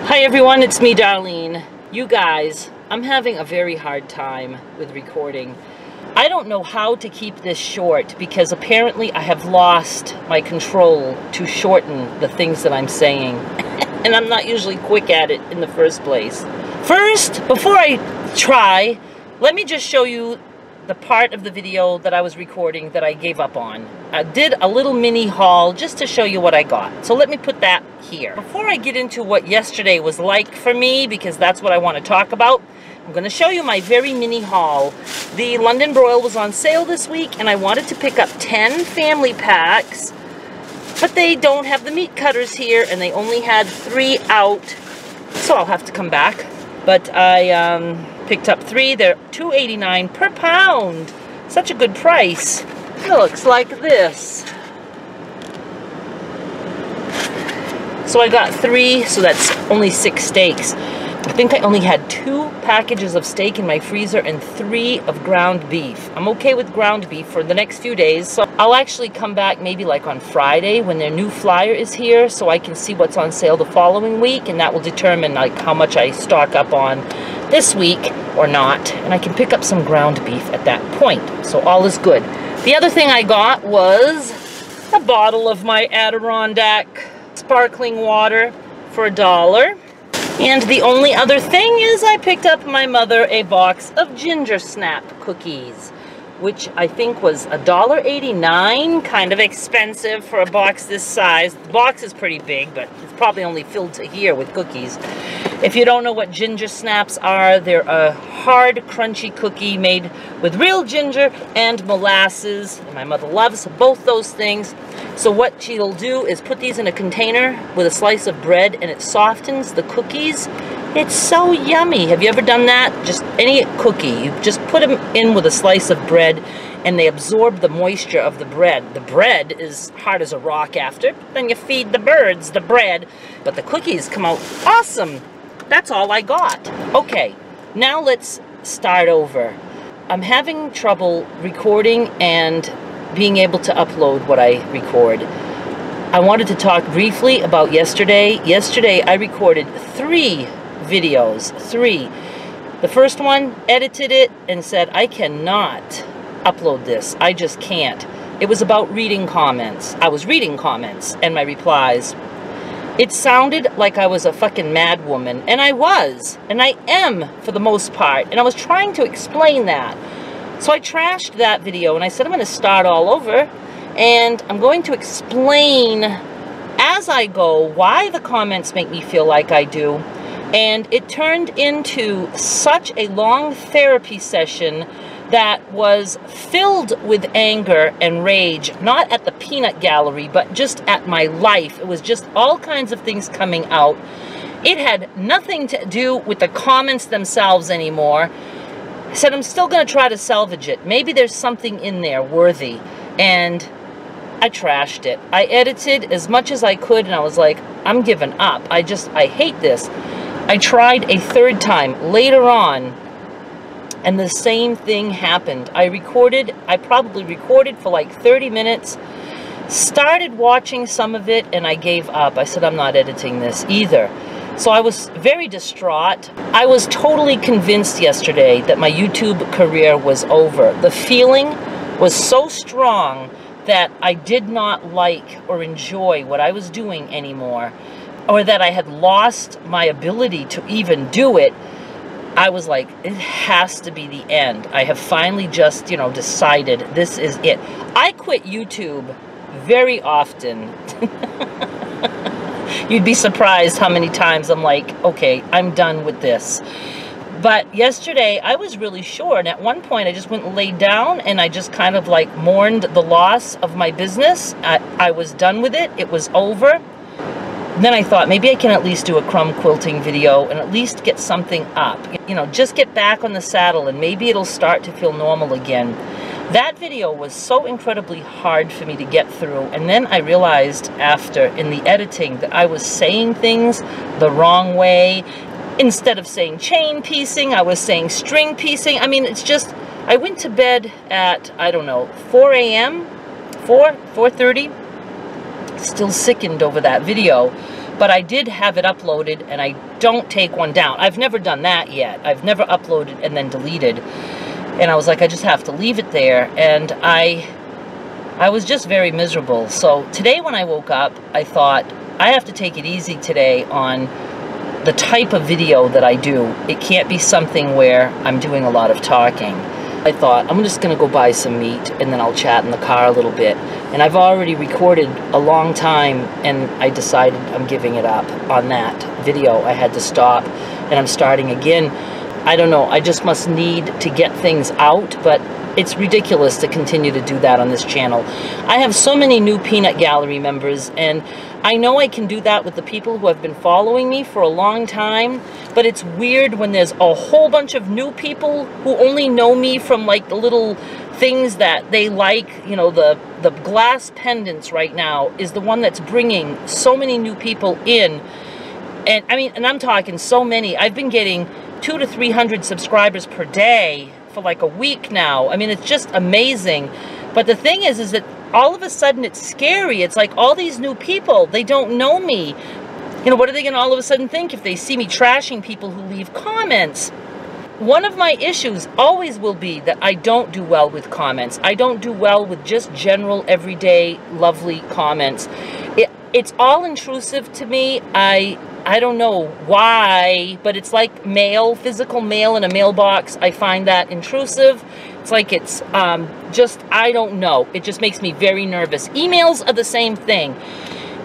Hi everyone, it's me, Darlene. You guys, I'm having a very hard time with recording. I don't know how to keep this short because apparently I have lost my control to shorten the things that I'm saying. And I'm not usually quick at it in the first place. First, before I try, let me just show you the part of the video that I was recording that I gave up on. I did a little mini haul just to show you what I got. So let me put that here. Before I get into what yesterday was like for me, because that's what I want to talk about, I'm going to show you my very mini haul. The London broil was on sale this week, and I wanted to pick up 10 family packs, but they don't have the meat cutters here, and they only had 3 out, so I'll have to come back. But I picked up 3. They're $2.89 per pound. Such a good price. It looks like this. So I got 3, so that's only 6 steaks. I think I only had 2 packages of steak in my freezer and 3 of ground beef. I'm okay with ground beef for the next few days, so I'll actually come back maybe like on Friday when their new flyer is here, so I can see what's on sale the following week, and that will determine like how much I stock up on this week or not, and I can pick up some ground beef at that point, so all is good. The other thing I got was a bottle of my Adirondack sparkling water for $1. And the only other thing is I picked up my mother a box of ginger snap cookies, which I think was $1.89, kind of expensive for a box this size. The box is pretty big, but it's probably only filled to here with cookies. If you don't know what ginger snaps are, they're a hard, crunchy cookie made with real ginger and molasses. And my mother loves both those things. So what she'll do is put these in a container with a slice of bread, and it softens the cookies. It's so yummy. Have you ever done that? Just any cookie, you just put them in with a slice of bread, and they absorb the moisture of the bread. The bread is hard as a rock after. Then you feed the birds the bread, but the cookies come out awesome. That's all I got. Okay, now let's start over. I'm having trouble recording and being able to upload what I record. I wanted to talk briefly about yesterday. Yesterday I recorded 3 videos. 3. The first one, edited it and said, I cannot upload this. I just can't. It was about reading comments. I was reading comments and my replies. It sounded like I was a fucking mad woman, and I was, and I am for the most part, and I was trying to explain that. So I trashed that video, and I said I'm going to start all over, and I'm going to explain as I go why the comments make me feel like I do. And it turned into such a long therapy session that was filled with anger and rage, not at the peanut gallery, but just at my life. It was just all kinds of things coming out. It had nothing to do with the comments themselves anymore. I said, I'm still going to try to salvage it. Maybe there's something in there worthy. And I trashed it. I edited as much as I could, and I was like, I'm giving up. I hate this. I tried a 3rd time later on, and the same thing happened. I probably recorded for like 30 minutes, started watching some of it, and I gave up. I said, I'm not editing this either. So I was very distraught. I was totally convinced yesterday that my YouTube career was over. The feeling was so strong that I did not like or enjoy what I was doing anymore, or that I had lost my ability to even do it. I was like, it has to be the end. I have finally just, decided this is it. I quit YouTube very often. You'd be surprised how many times I'm like, okay, I'm done with this. But yesterday, I was really sure. And at one point, I just went and laid down, and I just kind of like mourned the loss of my business. I was done with it. It was over. And then I thought, maybe I can at least do a crumb quilting video and at least get something up. Just get back on the saddle, and maybe it'll start to feel normal again. That video was so incredibly hard for me to get through, and then I realized after, in the editing, that I was saying things the wrong way. Instead of saying chain piecing, I was saying string piecing. I mean, it's just, I went to bed at, I don't know, 4 a.m., 4:30. Still sickened over that video. But I did have it uploaded, and I don't take one down. I've never done that yet. I've never uploaded and then deleted. And I was like, I just have to leave it there. And I was just very miserable. So today when I woke up, I thought, I have to take it easy today on the type of video that I do. It can't be something where I'm doing a lot of talking. I thought, I'm just going to go buy some meat, and then I'll chat in the car a little bit. And I've already recorded a long time, and I decided I'm giving it up on that video. I had to stop, and I'm starting again. I don't know, I just must need to get things out, but it's ridiculous to continue to do that on this channel. I have so many new Peanut Gallery members, and I know I can do that with the people who have been following me for a long time, but it's weird when there's a whole bunch of new people who only know me from like the little things that they like. You know, the glass pendants right now is the one that's bringing so many new people in. And I mean, and I'm talking so many. I've been getting 200 to 300 subscribers per day for like a week now. I mean, it's just amazing. But the thing is that all of a sudden it's scary. It's like all these new people, they don't know me. You know, what are they going to all of a sudden think if they see me trashing people who leave comments? One of my issues always will be that I don't do well with comments. I don't do well with just general, everyday, lovely comments. It's all intrusive to me. I don't know why, but it's like mail, physical mail in a mailbox. I find that intrusive. It's like it's just, I don't know. It just makes me very nervous. Emails are the same thing.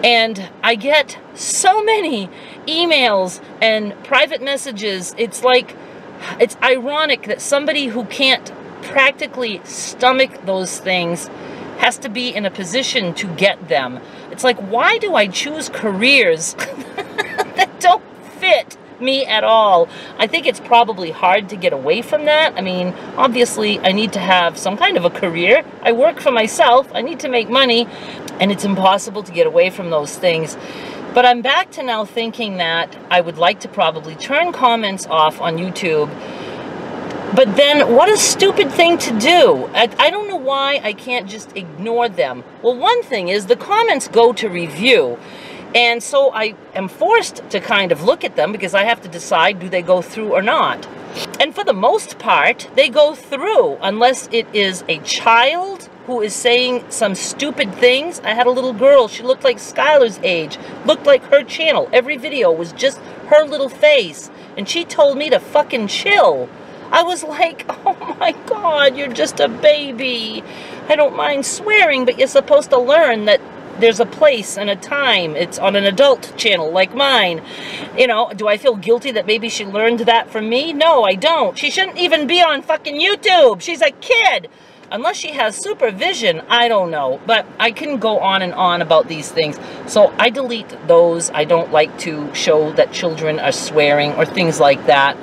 And I get so many emails and private messages. It's like, it's ironic that somebody who can't practically stomach those things has to be in a position to get them. It's like, why do I choose careers that don't fit me at all? I think it's probably hard to get away from that. I mean, obviously, I need to have some kind of a career. I work for myself. I need to make money, and it's impossible to get away from those things. But I'm back to now thinking that I would like to probably turn comments off on YouTube. But then, what a stupid thing to do. I don't know why I can't just ignore them. Well, one thing is the comments go to review. And so I am forced to kind of look at them because I have to decide, do they go through or not? And for the most part, they go through, unless it is a child who is saying some stupid things. I had a little girl, she looked like Skylar's age, looked like her channel. Every video was just her little face. And she told me to fucking chill. I was like, oh my God, you're just a baby. I don't mind swearing, but you're supposed to learn that there's a place and a time. It's on an adult channel like mine. You know, do I feel guilty that maybe she learned that from me? No, I don't. She shouldn't even be on fucking YouTube. She's a kid. Unless she has supervision, I don't know. But I can go on and on about these things. So I delete those. I don't like to show that children are swearing or things like that.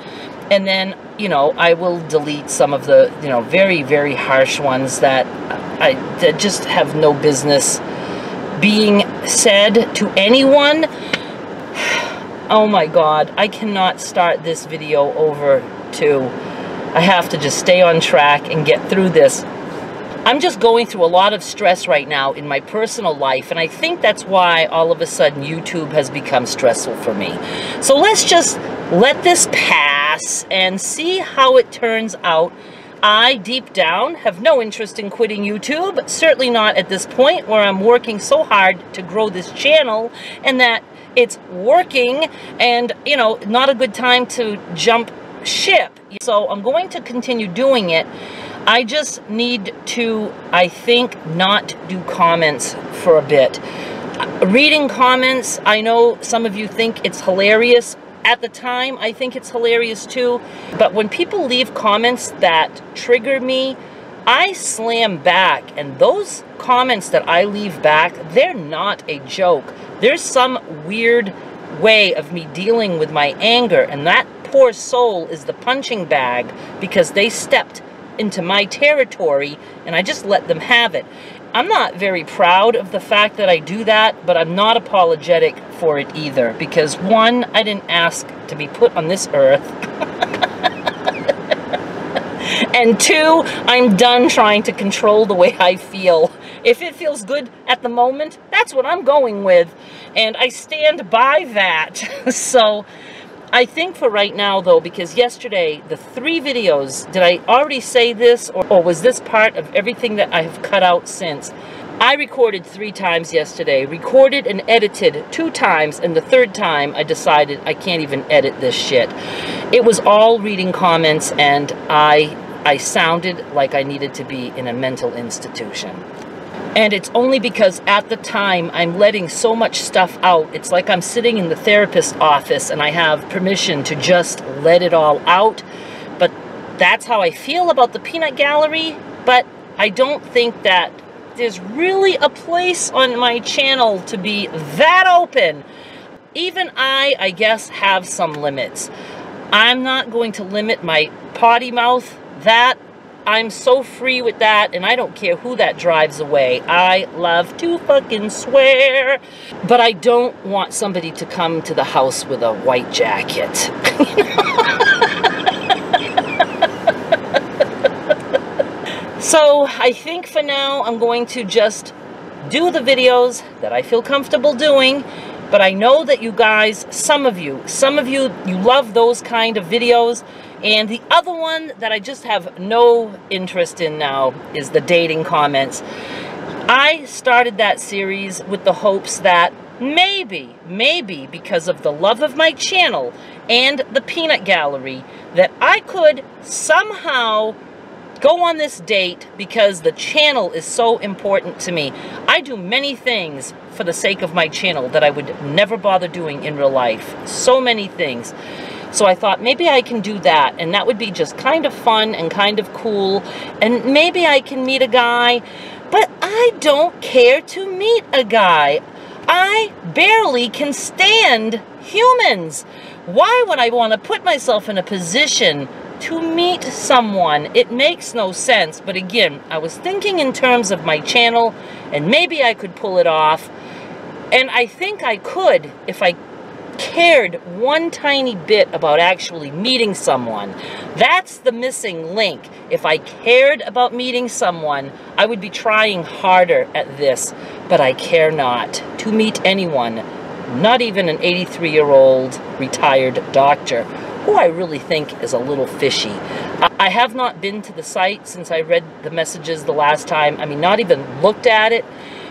And then, you know, I will delete some of the, you know, very, very harsh ones that that just have no business being said to anyone. Oh my God, I cannot start this video over too. I have to just stay on track and get through this. I'm just going through a lot of stress right now in my personal life, and I think that's why all of a sudden YouTube has become stressful for me. So let's just let this pass and see how it turns out. I, deep down, have no interest in quitting YouTube, certainly not at this point where I'm working so hard to grow this channel, and that it's working, and, you know, not a good time to jump ship. So I'm going to continue doing it. I just need to, I think, not do comments for a bit. Reading comments, I know some of you think it's hilarious. At the time, I think it's hilarious too. But when people leave comments that trigger me, I slam back. And those comments that I leave back, they're not a joke. There's some weird way of me dealing with my anger. And that poor soul is the punching bag because they stepped into my territory and I just let them have it. I'm not very proud of the fact that I do that, but I'm not apologetic for it either, because one, I didn't ask to be put on this earth, and two, I'm done trying to control the way I feel. If it feels good at the moment, that's what I'm going with. And I stand by that. So I think for right now, though, because yesterday, the 3 videos, did I already say this, or was this part of everything that I have cut out since? I recorded 3 times yesterday, recorded and edited 2 times, and the 3rd time I decided I can't even edit this shit. It was all reading comments, and I sounded like I needed to be in a mental institution. And it's only because at the time I'm letting so much stuff out. It's like I'm sitting in the therapist's office and I have permission to just let it all out. But that's how I feel about the peanut gallery. But I don't think that there's really a place on my channel to be that open. Even I guess, have some limits. I'm not going to limit my potty mouth. That, I'm so free with that, and I don't care who that drives away. I love to fucking swear. But I don't want somebody to come to the house with a white jacket. So I think for now I'm going to just do the videos that I feel comfortable doing. But I know that you guys, some of you, you love those kind of videos. And the other one that I just have no interest in now is the dating comments. I started that series with the hopes that maybe because of the love of my channel and the peanut gallery, that I could somehow go on this date because the channel is so important to me. I do many things for the sake of my channel that I would never bother doing in real life. So many things. So I thought maybe I can do that, and that would be just kind of fun and kind of cool, and maybe I can meet a guy. But I don't care to meet a guy. I barely can stand humans. Why would I want to put myself in a position to meet someone? It makes no sense. But again, I was thinking in terms of my channel, and maybe I could pull it off. And I think I could if I cared one tiny bit about actually meeting someone. That's the missing link. If I cared about meeting someone, I would be trying harder at this. But I care not to meet anyone, not even an 83-year-old retired doctor, who I really think is a little fishy. I have not been to the site since I read the messages the last time. I mean, not even looked at it.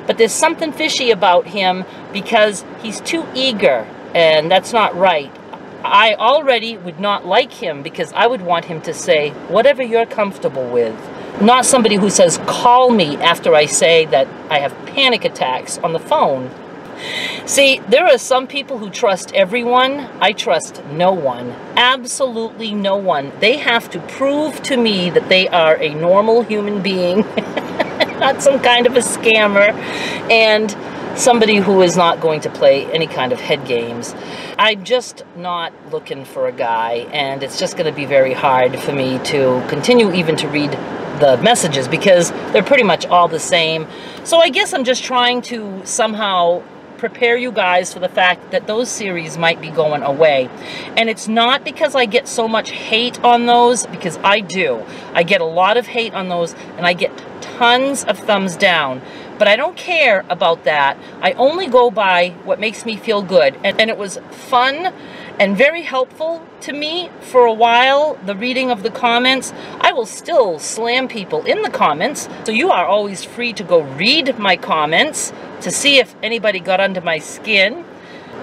But there's something fishy about him because he's too eager, and that's not right. I already would not like him because I would want him to say whatever you're comfortable with. Not somebody who says, call me after I say that I have panic attacks on the phone. See, there are some people who trust everyone. I trust no one. Absolutely no one. They have to prove to me that they are a normal human being, not some kind of a scammer, and somebody who is not going to play any kind of head games. I'm just not looking for a guy, and it's just going to be very hard for me to continue even to read the messages because they're pretty much all the same. So I guess I'm just trying to somehow prepare you guys for the fact that those series might be going away. And it's not because I get so much hate on those, because I do. I get a lot of hate on those, and I get tons of thumbs down. But I don't care about that. I only go by what makes me feel good. And it was fun and very helpful to me for a while, the reading of the comments. I will still slam people in the comments, so you are always free to go read my comments to see if anybody got under my skin.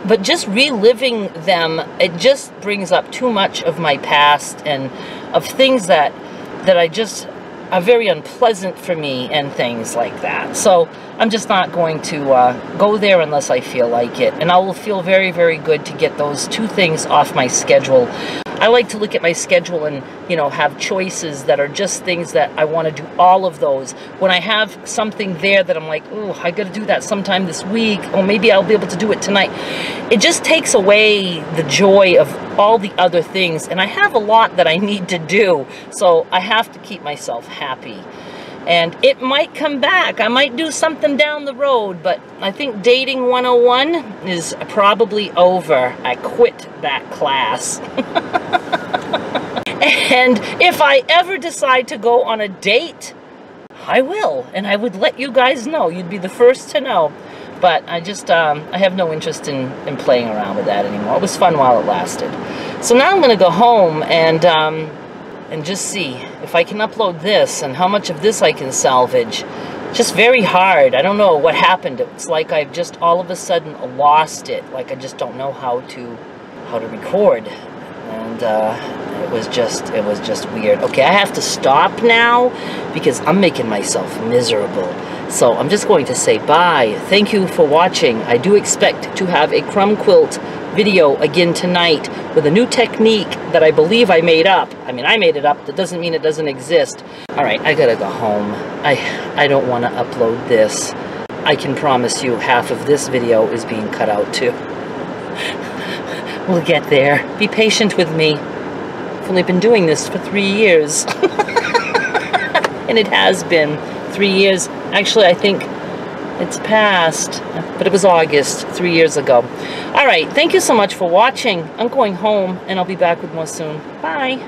But just reliving them, it just brings up too much of my past and of things that I just are very unpleasant for me and things like that. So I'm just not going to go there unless I feel like it. And I will feel very, very good to get those 2 things off my schedule. I like to look at my schedule and, you know, have choices that are just things that I want to do all of those. When I have something there that I'm like, oh, I got to do that sometime this week, or maybe I'll be able to do it tonight. It just takes away the joy of all the other things. And I have a lot that I need to do, so I have to keep myself happy. And it might come back. I might do something down the road, but I think Dating 101 is probably over. I quit that class. And if I ever decide to go on a date, I will, and I would let you guys know. You'd be the first to know. But I just, I have no interest in playing around with that anymore. It was fun while it lasted. So now I'm going to go home and just see if I can upload this and how much of this I can salvage. Just very hard. I don't know what happened. It's like I've just all of a sudden lost it. Like I just don't know how to record. And it was just weird. Okay, I have to stop now because I'm making myself miserable. So I'm just going to say bye. Thank you for watching. I do expect to have a crumb quilt video again tonight with a new technique that I believe I made up. I mean, I made it up. That doesn't mean it doesn't exist. All right, I gotta go home. I don't want to upload this. I can promise you half of this video is being cut out too. We'll get there. Be patient with me. I've only been doing this for 3 years. And it has been 3 years. Actually, I think it's past, but it was August 3 years ago. All right, thank you so much for watching. I'm going home, and I'll be back with more soon. Bye.